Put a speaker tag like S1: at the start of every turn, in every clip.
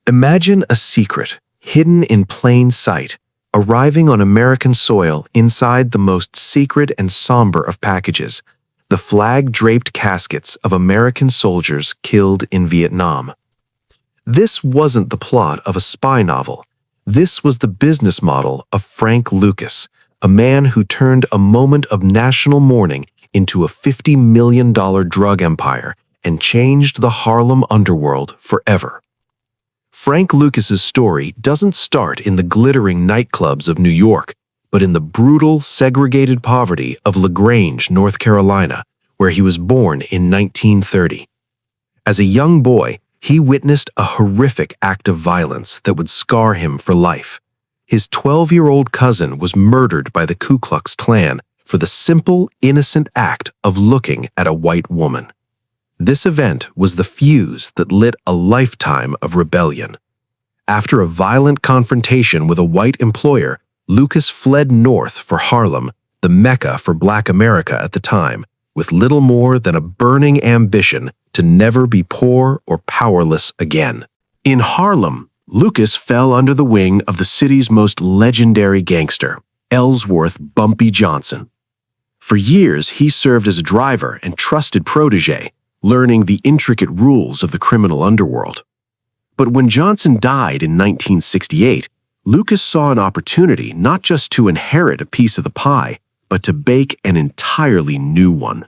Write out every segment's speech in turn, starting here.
S1: Imagine a secret, hidden in plain sight, arriving on American soil inside the most secret and somber of packages, the flag-draped caskets of American soldiers killed in Vietnam. This wasn't the plot of a spy novel. This was the business model of Frank Lucas, a man who turned a moment of national mourning into a $50 million drug empire and changed the Harlem underworld forever. Frank Lucas's story doesn't start in the glittering nightclubs of New York, but in the brutal, segregated poverty of LaGrange, North Carolina, where he was born in 1930. As a young boy, he witnessed a horrific act of violence that would scar him for life. His 12-year-old cousin was murdered by the Ku Klux Klan for the simple, innocent act of looking at a white woman. This event was the fuse that lit a lifetime of rebellion. After a violent confrontation with a white employer, Lucas fled north for Harlem, the mecca for Black America at the time, with little more than a burning ambition to never be poor or powerless again. In Harlem, Lucas fell under the wing of the city's most legendary gangster, Ellsworth Bumpy Johnson. For years, he served as a driver and trusted protégé, learning the intricate rules of the criminal underworld. But when Johnson died in 1968, Lucas saw an opportunity not just to inherit a piece of the pie, but to bake an entirely new one.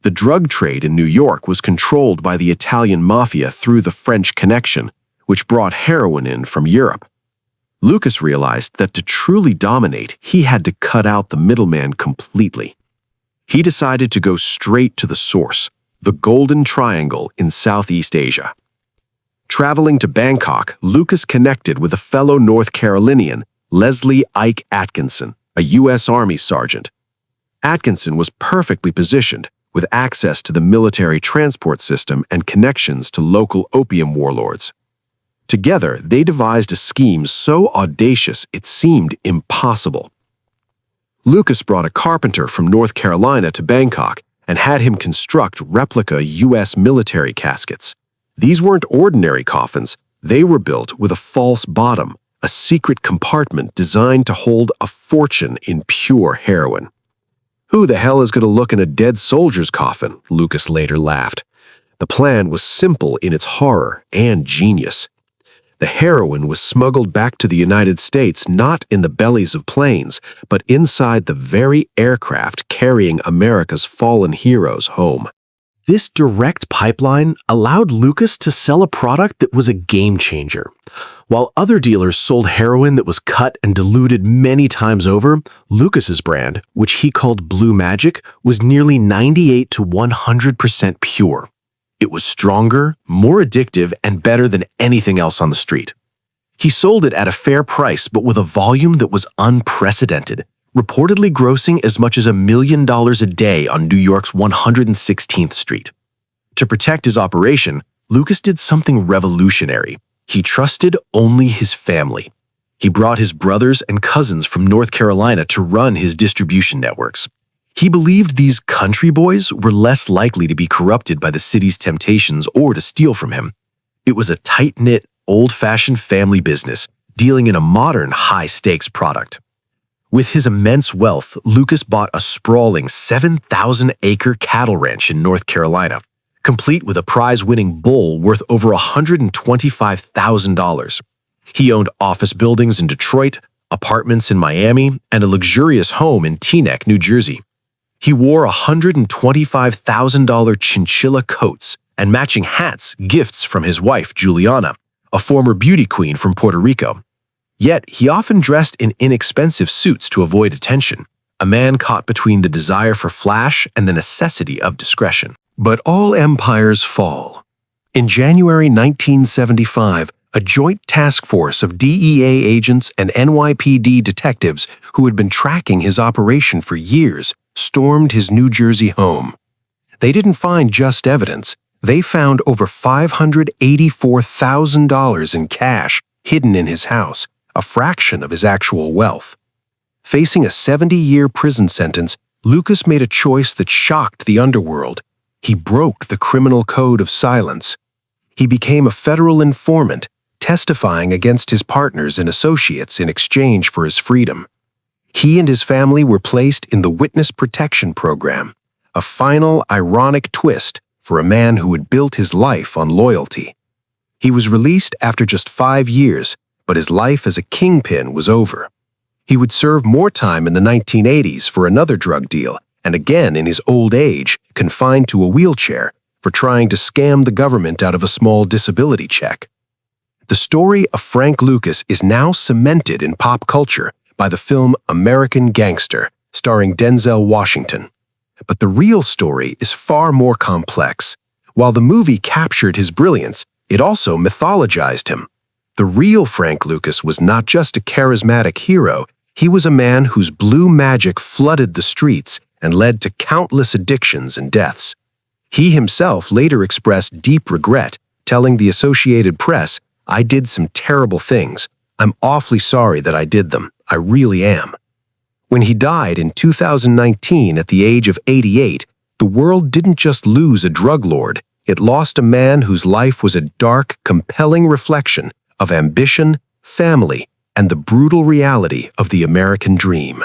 S1: The drug trade in New York was controlled by the Italian mafia through the French connection, which brought heroin in from Europe. Lucas realized that to truly dominate, he had to cut out the middleman completely. He decided to go straight to the source, the Golden Triangle in Southeast Asia. Traveling to Bangkok, Lucas connected with a fellow North Carolinian, Leslie Ike Atkinson, a U.S. Army sergeant. Atkinson was perfectly positioned, with access to the military transport system and connections to local opium warlords. Together, they devised a scheme so audacious it seemed impossible. Lucas brought a carpenter from North Carolina to Bangkok and had him construct replica U.S. military caskets. These weren't ordinary coffins. They were built with a false bottom, a secret compartment designed to hold a fortune in pure heroin. "Who the hell is going to look in a dead soldier's coffin?" Lucas later laughed. The plan was simple in its horror and genius. The heroin was smuggled back to the United States not in the bellies of planes, but inside the very aircraft carrying America's fallen heroes home. This direct pipeline allowed Lucas to sell a product that was a game changer. While other dealers sold heroin that was cut and diluted many times over, Lucas's brand, which he called Blue Magic, was nearly 98 to 100% pure. It was stronger, more addictive, and better than anything else on the street. He sold it at a fair price, but with a volume that was unprecedented, reportedly grossing as much as $1 million a day on New York's 116th Street. To protect his operation, Lucas did something revolutionary. He trusted only his family. He brought his brothers and cousins from North Carolina to run his distribution networks. He believed these country boys were less likely to be corrupted by the city's temptations or to steal from him. It was a tight-knit, old-fashioned family business, dealing in a modern, high-stakes product. With his immense wealth, Lucas bought a sprawling 7,000-acre cattle ranch in North Carolina, complete with a prize-winning bull worth over $125,000. He owned office buildings in Detroit, apartments in Miami, and a luxurious home in Teaneck, New Jersey. He wore $125,000 chinchilla coats and matching hats, gifts from his wife, Juliana, a former beauty queen from Puerto Rico. Yet, he often dressed in inexpensive suits to avoid attention, a man caught between the desire for flash and the necessity of discretion. But all empires fall. In January 1975, a joint task force of DEA agents and NYPD detectives who had been tracking his operation for years stormed his New Jersey home. They didn't find just evidence. They found over $584,000 in cash hidden in his house, a fraction of his actual wealth. Facing a 70-year prison sentence, Lucas made a choice that shocked the underworld. He broke the criminal code of silence. He became a federal informant,
S2: testifying against his partners and associates in exchange for his freedom. He and his family were placed in the Witness Protection Program, a final, ironic twist for a man who had built his life on loyalty. He was released after just 5 years, but his life as a kingpin was over. He would serve more time in the 1980s for another drug deal, and again in his old age, confined to a wheelchair, for trying to scam the government out of a small disability check. The story of Frank Lucas is now cemented in pop culture by the film American Gangster, starring Denzel Washington. But the real story is far more complex. While the movie captured his brilliance, it also mythologized him. The real Frank Lucas was not just a charismatic hero, he was a man whose blue magic flooded the streets and led to countless addictions and deaths. He himself later expressed deep regret, telling the Associated Press, "I did some terrible things. I'm awfully sorry that I did them. I really am." When he died in 2019 at the age of 88, the world didn't just lose a drug lord, it lost a man whose life was a dark, compelling reflection of ambition, family, and the brutal reality of the American dream.